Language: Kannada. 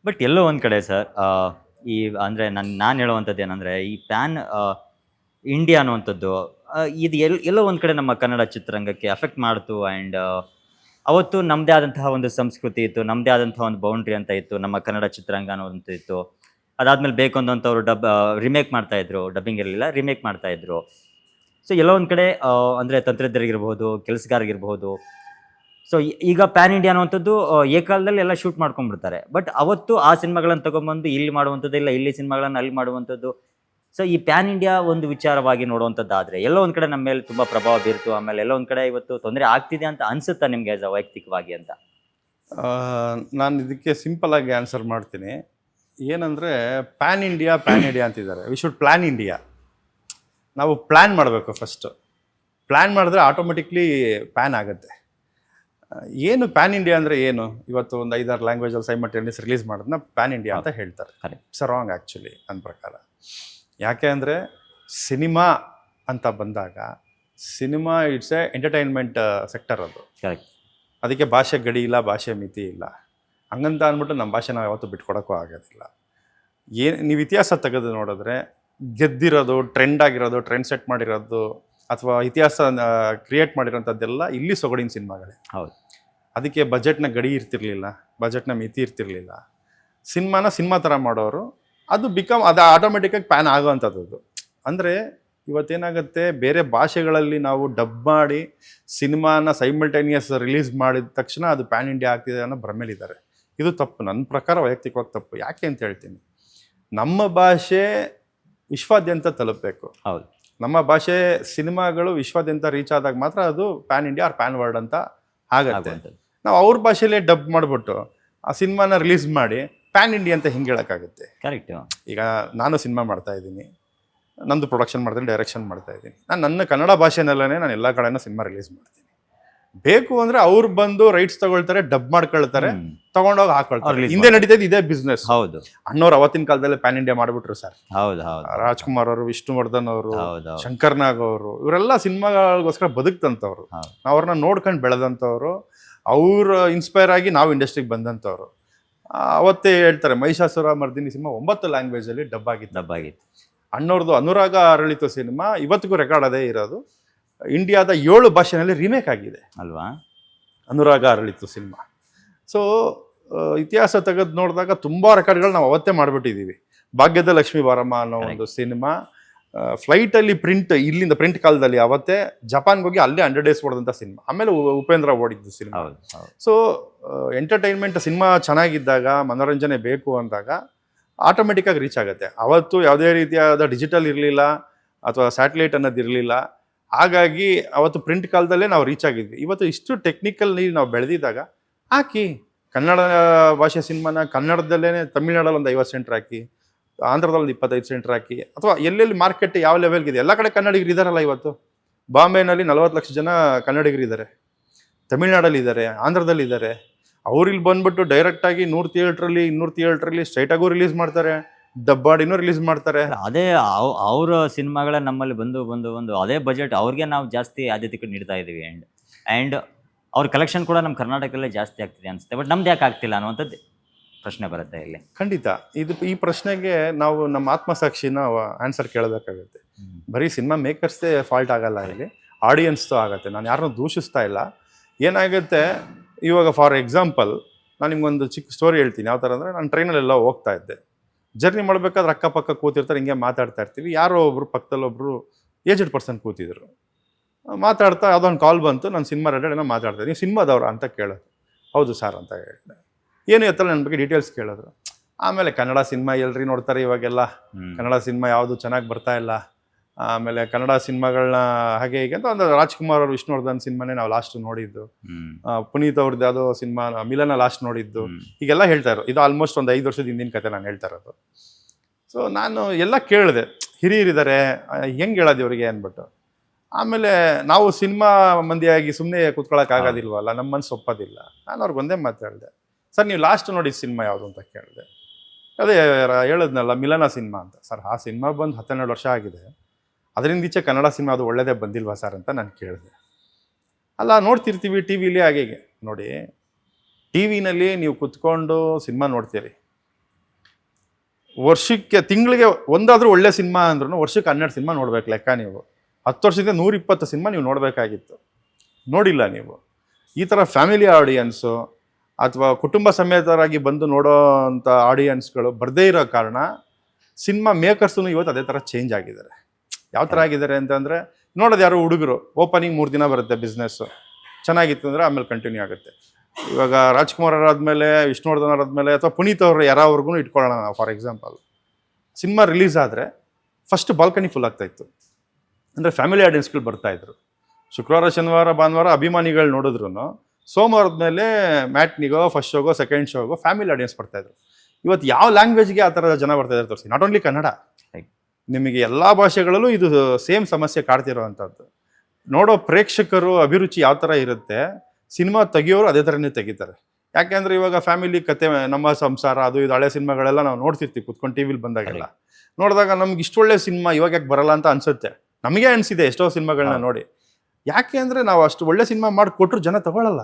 ಬಟ್ ಎಲ್ಲೋ ಒಂದು ಕಡೆ ಸರ್ ಈ ಅಂದರೆ ನಾನು ಹೇಳುವಂಥದ್ದು ಏನಂದರೆ ಈ ಪ್ಯಾನ್ ಇಂಡಿಯಾ ಅನ್ನುವಂಥದ್ದು ಇದು ಎಲ್ಲೋ ಒಂದು ಕಡೆ ನಮ್ಮ ಕನ್ನಡ ಚಿತ್ರರಂಗಕ್ಕೆ ಅಫೆಕ್ಟ್ ಮಾಡ್ತು. ಆ್ಯಂಡ್ ಅವತ್ತು ನಮ್ಮದೇ ಆದಂತಹ ಒಂದು ಸಂಸ್ಕೃತಿ ಇತ್ತು, ನಮ್ಮದೇ ಆದಂತಹ ಒಂದು ಬೌಂಡ್ರಿ ಅಂತ ಇತ್ತು, ನಮ್ಮ ಕನ್ನಡ ಚಿತ್ರರಂಗ ಅನ್ನೋದಂತ ಇತ್ತು. ಅದಾದ್ಮೇಲೆ ಬೇಕು ಅಂದಂಥವ್ರು ರಿಮೇಕ್ ಮಾಡ್ತಾ ಇದ್ರು, ಡಬ್ಬಿಂಗ್ ಇರಲಿಲ್ಲ, ರಿಮೇಕ್ ಮಾಡ್ತಾ ಇದ್ರು. ಸೊ ಎಲ್ಲೋ ಒಂದು ಕಡೆ ಅಂದರೆ ತಂತ್ರಜ್ಞರಿಗಿರ್ಬೋದು, ಕೆಲಸಗಾರರಿಗಿರ್ಬೋದು. ಸೊ ಈಗ ಪ್ಯಾನ್ ಇಂಡಿಯಾ ಅನ್ನುವಂಥದ್ದು ಏಕಾಲದಲ್ಲಿ ಎಲ್ಲ ಶೂಟ್ ಮಾಡ್ಕೊಂಡ್ಬಿಡ್ತಾರೆ. ಬಟ್ ಅವತ್ತು ಆ ಸಿನಿಮಾಗಳನ್ನು ತಗೊಂಡ್ಬಂದು ಇಲ್ಲಿ ಮಾಡುವಂಥದ್ದು, ಇಲ್ಲ ಇಲ್ಲಿ ಸಿನಿಮಾಗಳನ್ನು ಅಲ್ಲಿ ಮಾಡುವಂಥದ್ದು. ಸೊ ಈ ಪ್ಯಾನ್ ಇಂಡಿಯಾ ಒಂದು ವಿಚಾರವಾಗಿ ನೋಡುವಂಥದ್ದಾದ್ರೆ ಎಲ್ಲೋ ಒಂದು ಕಡೆ ನಮ್ಮ ಮೇಲೆ ತುಂಬ ಪ್ರಭಾವ ಬೀರ್ತು. ಆಮೇಲೆ ಎಲ್ಲೋ ಒಂದು ಕಡೆ ಇವತ್ತು ತೊಂದರೆ ಆಗ್ತಿದೆ ಅಂತ ಅನ್ಸುತ್ತಾ ನಿಮಗೆ ವೈಯಕ್ತಿಕವಾಗಿ ಅಂತ? ನಾನು ಇದಕ್ಕೆ ಸಿಂಪಲ್ ಆಗಿ ಆನ್ಸರ್ ಮಾಡ್ತೀನಿ. ಏನಂದರೆ ಪ್ಯಾನ್ ಇಂಡಿಯಾ ಅಂತಿದ್ದಾರೆ. We should plan India. ನಾವು ಪ್ಲ್ಯಾನ್ ಮಾಡಬೇಕು ಫಸ್ಟು. ಪ್ಲ್ಯಾನ್ ಮಾಡಿದ್ರೆ ಆಟೋಮೆಟಿಕ್ಲಿ ಪ್ಯಾನ್ ಆಗುತ್ತೆ. ಏನು ಪ್ಯಾನ್ ಇಂಡಿಯಾ ಅಂದರೆ ಏನು? ಇವತ್ತು ಒಂದು 5-6 ಲ್ಯಾಂಗ್ವೇಜಲ್ಲಿ ಸೈಮಲ್ಟೇನಿಯಸ್ ರಿಲೀಸ್ ಮಾಡೋದನ್ನ ಪ್ಯಾನ್ ಇಂಡಿಯಾ ಅಂತ ಹೇಳ್ತಾರೆ. ಇಟ್ಸ್ ರಾಂಗ್ ಆ್ಯಕ್ಚುಲಿ ನನ್ನ ಪ್ರಕಾರ. ಯಾಕೆ ಅಂದರೆ ಸಿನಿಮಾ ಅಂತ ಬಂದಾಗ cinema it's A entertainment sector. ಅದು ಅದಕ್ಕೆ ಭಾಷೆ ಗಡಿ ಇಲ್ಲ, ಭಾಷೆ ಮಿತಿ ಇಲ್ಲ. ಹಂಗಂತ ಅಂದ್ಬಿಟ್ಟು ನಮ್ಮ ಭಾಷೆ ನಾವು ಯಾವತ್ತೂ ಬಿಟ್ಕೊಡೋಕ್ಕೂ ಆಗೋದಿಲ್ಲ. ನೀವು ಇತಿಹಾಸ ತೆಗೆದು ನೋಡಿದ್ರೆ ಗೆದ್ದಿರೋದು, ಟ್ರೆಂಡ್ ಆಗಿರೋದು, ಟ್ರೆಂಡ್ ಸೆಟ್ ಮಾಡಿರೋದು ಅಥವಾ ಇತಿಹಾಸ ಕ್ರಿಯೇಟ್ ಮಾಡಿರೋಂಥದ್ದೆಲ್ಲ ಇಲ್ಲಿ ಸೊಗಡಿನ ಸಿನಿಮಾಗಳೇ. ಹೌದು. ಅದಕ್ಕೆ ಬಜೆಟ್ನ ಗಡಿ ಇರ್ತಿರ್ಲಿಲ್ಲ, ಬಜೆಟ್ನ ಮಿತಿ ಇರ್ತಿರ್ಲಿಲ್ಲ. ಸಿನಿಮಾ ಥರ ಮಾಡೋರು ಅದು ಅದು ಆಟೋಮೆಟಿಕ್ಕಾಗಿ ಪ್ಯಾನ್ ಆಗೋವಂಥದ್ದು. ಅಂದರೆ ಇವತ್ತೇನಾಗುತ್ತೆ, ಬೇರೆ ಭಾಷೆಗಳಲ್ಲಿ ನಾವು ಡಬ್ ಮಾಡಿ ಸಿನಿಮಾನ ಸೈಮಲ್ಟೇನಿಯಸ್ ರಿಲೀಸ್ ಮಾಡಿದ ತಕ್ಷಣ ಅದು ಪ್ಯಾನ್ ಇಂಡಿಯಾ ಆಗ್ತಿದೆ ಅನ್ನೋ ಭ್ರಮೆಲಿದ್ದಾರೆ. ಇದು ತಪ್ಪು, ನನ್ನ ಪ್ರಕಾರ ವೈಯಕ್ತಿಕವಾಗಿ ತಪ್ಪು. ಯಾಕೆ ಅಂತ ಹೇಳ್ತೀನಿ. ನಮ್ಮ ಭಾಷೆ ವಿಶ್ವಾದ್ಯಂತ ತಲುಪಬೇಕು. ಹೌದು. ನಮ್ಮ ಭಾಷೆ ಸಿನಿಮಾಗಳು ವಿಶ್ವಾದ್ಯಂತ ರೀಚ್ ಆದಾಗ ಮಾತ್ರ ಅದು pan India or pan world ಅಂತ ಆಗುತ್ತೆ. ನಾವು ಅವ್ರ ಭಾಷೆಯಲ್ಲೇ ಡಬ್ ಮಾಡಿಬಿಟ್ಟು ಆ ಸಿನಿಮಾನ ರಿಲೀಸ್ ಮಾಡಿ ಪ್ಯಾನ್ ಇಂಡಿಯಾ ಅಂತ ಹಿಂಗೆ ಹೇಳೋಕ್ಕಾಗುತ್ತೆ? ಕರೆಕ್ಟ್. ಈಗ ನಾನು ಸಿನಿಮಾ ಮಾಡ್ತಾ ಇದ್ದೀನಿ, ನಂದು ಪ್ರೊಡಕ್ಷನ್ ಮಾಡ್ತೀನಿ, ಡೈರೆಕ್ಷನ್ ಮಾಡ್ತಾ ಇದ್ದೀನಿ. ನನ್ನ ಕನ್ನಡ ಭಾಷೆನಲ್ಲೇ ನಾನು ಎಲ್ಲ ಕಡೆನೂ ಸಿನಿಮಾ ರಿಲೀಸ್ ಮಾಡ್ತೀನಿ. ಬೇಕು ಅಂದರೆ ಅವ್ರು ಬಂದು ರೈಟ್ಸ್ ತಗೊಳ್ತಾರೆ, ಡಬ್ ಮಾಡ್ಕೊಳ್ತಾರೆ, ತಗೊಂಡೋಗಿ ಹಾಕೊಳ್ತಾರೆ. ಹಿಂದೆ ನಡೀತದೆ ಇದೇ ಬಿಸ್ನೆಸ್. ಹೌದು. ಅಣ್ಣವ್ರು ಅವತ್ತಿನ ಕಾಲದಲ್ಲಿ ಪ್ಯಾನ್ ಇಂಡಿಯಾ ಮಾಡಿಬಿಟ್ರು ಸರ್. ಹೌದು ಹೌದು. ರಾಜ್ಕುಮಾರ್ ಅವರು, ವಿಷ್ಣುವರ್ಧನ್ ಅವರು, ಶಂಕರ್ ನಾಗ್ ಅವರು, ಇವರೆಲ್ಲ ಸಿನಿಮಾಗಳಿಗೋಸ್ಕರ ಬದುಕ್ತಂಥವ್ರು. ನಾವು ಅವ್ರನ್ನ ನೋಡ್ಕೊಂಡು ಬೆಳೆದಂಥವ್ರು. ಅವ್ರು ಇನ್ಸ್ಪೈರ್ ಆಗಿ ನಾವು ಇಂಡಸ್ಟ್ರಿಗೆ ಬಂದಂಥವ್ರು. ಅವತ್ತೇ ಹೇಳ್ತಾರೆ, ಮಹಿಷಾಸುರ ಮರ್ದಿನಿ ಸಿನಿಮಾ 9 ಲ್ಯಾಂಗ್ವೇಜಲ್ಲಿ ಡಬ್ ಆಗಿತ್ತು. ಅಣ್ಣವ್ರದ್ದು ಅನುರಾಗ ಅರಳಿತು ಸಿನಿಮಾ ಇವತ್ತಿಗೂ ರೆಕಾರ್ಡ್ ಅದೇ ಇರೋದು. ಇಂಡಿಯಾದ 7 ಭಾಷೆನಲ್ಲಿ ರೀಮೇಕ್ ಆಗಿದೆ ಅಲ್ವಾ ಅನುರಾಗ ಅರಳಿತು ಸಿನಿಮಾ. ಸೊ ಇತಿಹಾಸ ತೆಗೆದು ನೋಡಿದಾಗ ತುಂಬ ರೆಕಾರ್ಡ್ಗಳು ನಾವು ಅವತ್ತೇ ಮಾಡಿಬಿಟ್ಟಿದ್ದೀವಿ. ಭಾಗ್ಯದ ಲಕ್ಷ್ಮೀ ಬಾರಮ್ಮ ಅನ್ನೋ ಒಂದು ಸಿನಿಮಾ ಫ್ಲೈಟಲ್ಲಿ ಇಲ್ಲಿಂದ ಪ್ರಿಂಟ್ ಕಾಲದಲ್ಲಿ ಅವತ್ತೇ ಜಪಾನ್ಗೆ ಹೋಗಿ ಅಲ್ಲೇ 100 days ಓಡಿದಂಥ ಸಿನಿಮಾ. ಆಮೇಲೆ ಉಪೇಂದ್ರ ಓಡಿದ್ದು ಸಿನಿಮಾ. ಸೊ ಎಂಟರ್ಟೈನ್ಮೆಂಟ್ ಸಿನಿಮಾ ಚೆನ್ನಾಗಿದ್ದಾಗ, ಮನೋರಂಜನೆ ಬೇಕು ಅಂದಾಗ ಆಟೋಮೆಟಿಕ್ಕಾಗಿ ರೀಚ್ ಆಗುತ್ತೆ. ಅವತ್ತು ಯಾವುದೇ ರೀತಿಯಾದ ಡಿಜಿಟಲ್ ಇರಲಿಲ್ಲ ಅಥವಾ ಸ್ಯಾಟಲೈಟ್ ಅನ್ನೋದು ಇರಲಿಲ್ಲ. ಹಾಗಾಗಿ ಅವತ್ತು ಪ್ರಿಂಟ್ ಕಾಲದಲ್ಲೇ ನಾವು ರೀಚ್ ಆಗಿದ್ವಿ. ಇವತ್ತು ಇಷ್ಟು ಟೆಕ್ನಿಕಲ್ಲಿ ನಾವು ಬೆಳೆದಿದ್ದಾಗ ಹಾಕಿ ಕನ್ನಡ ಭಾಷೆ ಸಿನಿಮಾನ ಕನ್ನಡದಲ್ಲೇ ತಮಿಳ್ನಾಡಲ್ಲಿ ಒಂದು 50 ಸೆಂಟ್ರ್ ಹಾಕಿ, ಆಂಧ್ರದಲ್ಲಿ 25 ಸೆಂಟ್ರ್ ಹಾಕಿ, ಅಥವಾ ಎಲ್ಲೆಲ್ಲಿ ಮಾರ್ಕೆಟ್ ಯಾವ ಲೆವೆಲ್ಗಿದೆ ಎಲ್ಲ ಕಡೆ ಕನ್ನಡಿಗರು ಇದ್ದಾರಲ್ಲ. ಇವತ್ತು ಬಾಂಬೆನಲ್ಲಿ 40 ಲಕ್ಷ ಜನ ಕನ್ನಡಿಗರು ಇದ್ದಾರೆ, ತಮಿಳ್ನಾಡಲ್ಲಿ ಇದ್ದಾರೆ, ಆಂಧ್ರದಲ್ಲಿ ಇದ್ದಾರೆ. ಅವ್ರಿಲ್ಲಿ ಬಂದ್ಬಿಟ್ಟು ಡೈರೆಕ್ಟಾಗಿ 100 ಥಿಯೇಟ್ರಲ್ಲಿ 200 ಥಿಯೇಟ್ರಲ್ಲಿ ಸ್ಟ್ರೈಟಾಗೂ ರಿಲೀಸ್ ಮಾಡ್ತಾರೆ, ಡಬ್ಬಾಡಿನೂ ರಿಲೀಸ್ ಮಾಡ್ತಾರೆ. ಅದೇ ಅವರ ಸಿನಿಮಾಗಳ ನಮ್ಮಲ್ಲಿ ಬಂದು ಅದೇ ಬಜೆಟ್ ಅವ್ರಿಗೆ ನಾವು ಜಾಸ್ತಿ ಆದ್ಯತೆ ನೀಡ್ತಾ ಇದ್ದೀವಿ. ಆ್ಯಂಡ್ ಅವ್ರ ಕಲೆಕ್ಷನ್ ಕೂಡ ನಮ್ಮ ಕರ್ನಾಟಕದಲ್ಲೇ ಜಾಸ್ತಿ ಆಗ್ತಿದೆ ಅನಿಸುತ್ತೆ. ಬಟ್ ನಮ್ದು ಯಾಕೆ ಆಗ್ತಿಲ್ಲ ಅನ್ನುವಂಥದ್ದು ಪ್ರಶ್ನೆ ಬರುತ್ತೆ ಇಲ್ಲಿ. ಖಂಡಿತ ಈ ಪ್ರಶ್ನೆಗೆ ನಾವು ನಮ್ಮ ಆತ್ಮಸಾಕ್ಷಿನ ಆನ್ಸರ್ ಕೇಳಬೇಕಾಗುತ್ತೆ. ಬರೀ ಸಿನಿಮಾ ಮೇಕರ್ಸ್ದೇ ಫಾಲ್ಟ್ ಆಗಲ್ಲ, ಇಲ್ಲಿ ಆಡಿಯನ್ಸ್ದು ಆಗುತ್ತೆ. ನಾನು ಯಾರನ್ನೂ ದೂಷಿಸ್ತಾ ಇಲ್ಲ. ಏನಾಗುತ್ತೆ, ಇವಾಗ ಫಾರ್ ಎಕ್ಸಾಂಪಲ್ ನಾನು ನಿಮ್ಗೊಂದು ಚಿಕ್ಕ ಸ್ಟೋರಿ ಹೇಳ್ತೀನಿ. ಯಾವ ಥರ ಅಂದರೆ, ನಾನು ಟ್ರೈನಲ್ಲೆಲ್ಲ ಹೋಗ್ತಾ ಇದ್ದೆ. ಜರ್ನಿ ಮಾಡಬೇಕಾದ್ರೆ ಅಕ್ಕಪಕ್ಕ ಕೂತಿರ್ತಾರೆ, ಹಿಂಗೆ ಮಾತಾಡ್ತಾ ಇರ್ತೀವಿ. ಯಾರೋ ಒಬ್ಬರು ಪಕ್ಕದಲ್ಲೊಬ್ಬರು ಏಜ್ಡ್ ಪರ್ಸನ್ ಕೂತಿದ್ರು. ಮಾತಾಡ್ತಾ ಯಾವುದೊಂದು ಕಾಲ್ ಬಂತು, ನಾನು ಸಿನಿಮಾ ರೆಡಿ ಮಾತಾಡ್ತಾ ನೀವು ಸಿನಿಮಾದವ್ರ ಅಂತ ಕೇಳೋದು. ಹೌದು ಸರ್ ಅಂತ ಹೇಳಿದೆ. ಏನು ಎತ್ತಲ್ಲ ನನ್ನ ಬಗ್ಗೆ ಡೀಟೇಲ್ಸ್ ಕೇಳಿದ್ರು. ಆಮೇಲೆ ಕನ್ನಡ ಸಿನಿಮಾ ಎಲ್ರಿ ನೋಡ್ತಾರೆ ಇವಾಗೆಲ್ಲ, ಕನ್ನಡ ಸಿನಿಮಾ ಯಾವುದು ಚೆನ್ನಾಗಿ ಬರ್ತಾ ಇಲ್ಲ, ಆಮೇಲೆ ಕನ್ನಡ ಸಿನಿಮಾಗಳನ್ನ ಹಾಗೆ ಹೀಗೆ ಅಂತ ಒಂದು ರಾಜ್ಕುಮಾರ್ ಅವರು, ವಿಷ್ಣುವರ್ಧನ್ ಸಿನಿಮಾನೇ ನಾವು ಲಾಸ್ಟ್ ನೋಡಿದ್ದು, ಪುನೀತ್ ಅವ್ರದ್ದು ಯಾವುದೋ ಸಿನಿಮಾ ಮಿಲನ ಲಾಸ್ಟ್ ನೋಡಿದ್ದು, ಹೀಗೆಲ್ಲ ಹೇಳ್ತಾ ಇರೋ. ಇದು ಆಲ್ಮೋಸ್ಟ್ ಒಂದು 5 ವರ್ಷದ ಹಿಂದಿನ ಕತೆ ನಾನು ಹೇಳ್ತಾ ಇರೋದು. ಸೊ ನಾನು ಎಲ್ಲ ಕೇಳಿದೆ, ಹಿರಿಯರಿದ್ದಾರೆ ಹೆಂಗೆ ಹೇಳೋದು ಇವರಿಗೆ ಅಂದ್ಬಿಟ್ಟು. ಆಮೇಲೆ ನಾವು ಸಿನಿಮಾ ಮಂದಿಯಾಗಿ ಸುಮ್ಮನೆ ಕೂತ್ಕೊಳ್ಳೋಕ್ಕಾಗೋದಿಲ್ವಲ್ಲ, ನಮ್ಮ ಮನಸ್ಸು ಒಪ್ಪೋದಿಲ್ಲ. ನಾನು ಅವ್ರಿಗೆ ಒಂದೇ ಮಾತಾಡಿದೆ, ಸರ್ ನೀವು ಲಾಸ್ಟ್ ನೋಡಿದ ಸಿನಿಮಾ ಯಾವುದು ಅಂತ ಕೇಳಿದೆ. ಅದೇ ಹೇಳಿದ್ನಲ್ಲ ಮಿಲನ ಸಿನಿಮಾ ಅಂತ. ಸರ್ ಆ ಸಿನಿಮಾ ಬಂದು 12 ವರ್ಷ ಆಗಿದೆ, ಅದರಿಂದ ಈಚೆ ಕನ್ನಡ ಸಿನಿಮಾ ಅದು ಒಳ್ಳೆಯದೇ ಬಂದಿಲ್ವಾ ಸರ್ ಅಂತ ನಾನು ಕೇಳಿದೆ. ಅಲ್ಲ ನೋಡ್ತಿರ್ತೀವಿ ಟಿ ವಿಲಿ ಹಾಗೆ ನೋಡಿ, ಟಿ ವಿನಲ್ಲಿ ನೀವು ಕುತ್ಕೊಂಡು ಸಿನಿಮಾ ನೋಡ್ತೀರಿ, ವರ್ಷಕ್ಕೆ ತಿಂಗಳಿಗೆ ಒಂದಾದ್ರೂ ಒಳ್ಳೆ ಸಿನಿಮಾ ಅಂದ್ರೂ ವರ್ಷಕ್ಕೆ 12 ಸಿನಿಮಾ ನೋಡ್ಬೇಕು ಲೆಕ್ಕ ನೀವು. 10 ವರ್ಷದಿಂದ 120 ಸಿನಿಮಾ ನೀವು ನೋಡಬೇಕಾಗಿತ್ತು, ನೋಡಿಲ್ಲ ನೀವು. ಈ ಥರ ಫ್ಯಾಮಿಲಿ ಆಡಿಯನ್ಸು ಅಥವಾ ಕುಟುಂಬ ಸಮೇತರಾಗಿ ಬಂದು ನೋಡೋ ಅಂಥ ಆಡಿಯನ್ಸ್ಗಳು ಬರದೇ ಇರೋ ಕಾರಣ ಸಿನಿಮಾ ಮೇಕರ್ಸೂ ಇವತ್ತು ಅದೇ ಥರ ಚೇಂಜ್ ಆಗಿದ್ದಾರೆ. ಯಾವ ಥರ ಆಗಿದ್ದಾರೆ ಅಂತಂದರೆ, ನೋಡೋದು ಯಾರು ಹುಡುಗರು, ಓಪನಿಂಗ್ 3 ದಿನ ಬರುತ್ತೆ ಬಿಸ್ನೆಸ್ಸು, ಚೆನ್ನಾಗಿತ್ತು ಅಂದರೆ ಆಮೇಲೆ ಕಂಟಿನ್ಯೂ ಆಗುತ್ತೆ. ಇವಾಗ ರಾಜ್ಕುಮಾರ್ ಅವರಾದ್ಮೇಲೆ, ವಿಷ್ಣುವರ್ಧನ್ ಅವರಾದ್ಮೇಲೆ, ಅಥವಾ ಪುನೀತ್ ಅವರು ಯಾರಾವ್ರಿಗೂ ಇಟ್ಕೊಳ್ಳೋಣ ನಾವು. ಫಾರ್ ಎಕ್ಸಾಂಪಲ್, ಸಿನಿಮಾ ರಿಲೀಸ್ ಆದರೆ ಫಸ್ಟ್ ಬಾಲ್ಕನಿ ಫುಲ್ ಆಗ್ತಾಯಿತ್ತು, ಅಂದರೆ ಫ್ಯಾಮಿಲಿ ಆಡಿಯನ್ಸ್ಗಳು ಬರ್ತಾಯಿದ್ರು. ಶುಕ್ರವಾರ, ಶನಿವಾರ, ಭಾನುವಾರ ಅಭಿಮಾನಿಗಳು ನೋಡಿದ್ರು, ಸೋಮವಾರದ ಮೇಲೆ ಮ್ಯಾಟ್ನಿಗೋ, ಫಸ್ಟ್ ಶೋಗೋ, ಸೆಕೆಂಡ್ ಶೋಗೋ ಫ್ಯಾಮಿಲಿ ಆಡಿಯನ್ಸ್ ಬರ್ತಾಯಿದ್ರು. ಇವತ್ತು ಯಾವ ಲ್ಯಾಂಗ್ವೇಜ್ಗೆ ಆ ಥರದ ಜನ ಬರ್ತಾಯಿದ್ದಾರೆ ತೋರಿಸಿ, ನಾಟ್ ಓನ್ಲಿ ಕನ್ನಡ, ನಿಮಗೆ ಎಲ್ಲ ಭಾಷೆಗಳಲ್ಲೂ ಇದು ಸೇಮ್ ಸಮಸ್ಯೆ ಕಾಡ್ತಿರೋ ಅಂಥದ್ದು. ನೋಡೋ ಪ್ರೇಕ್ಷಕರು ಅಭಿರುಚಿ ಯಾವ ಥರ ಇರುತ್ತೆ, ಸಿನಿಮಾ ತೆಗಿಯೋರು ಅದೇ ಥರನೇ ತೆಗಿತಾರೆ. ಯಾಕೆಂದರೆ ಇವಾಗ ಫ್ಯಾಮಿಲಿ ಕತೆ, ನಮ್ಮ ಸಂಸಾರ, ಅದು ಇದು ಹಳೆ ಸಿನಿಮಾಗಳೆಲ್ಲ ನಾವು ನೋಡ್ತಿರ್ತೀವಿ ಕುತ್ಕೊಂಡು ಟಿ ವಿಲಿ ಬಂದಾಗೆಲ್ಲ. ನೋಡಿದಾಗ ನಮ್ಗೆ ಇಷ್ಟು ಒಳ್ಳೆ ಸಿನಿಮಾ ಇವಾಗ ಯಾಕೆ ಬರಲ್ಲ ಅಂತ ಅನ್ಸುತ್ತೆ. ನಮಗೆ ಅನಿಸಿದೆ ಎಷ್ಟೋ ಸಿನಿಮಾಗಳನ್ನ ನೋಡಿ. ಯಾಕೆ ಅಂದರೆ ನಾವು ಅಷ್ಟು ಒಳ್ಳೆ ಸಿನಿಮಾ ಮಾಡಿ ಕೊಟ್ಟರು ಜನ ತಗೊಳ್ಳಲ್ಲ.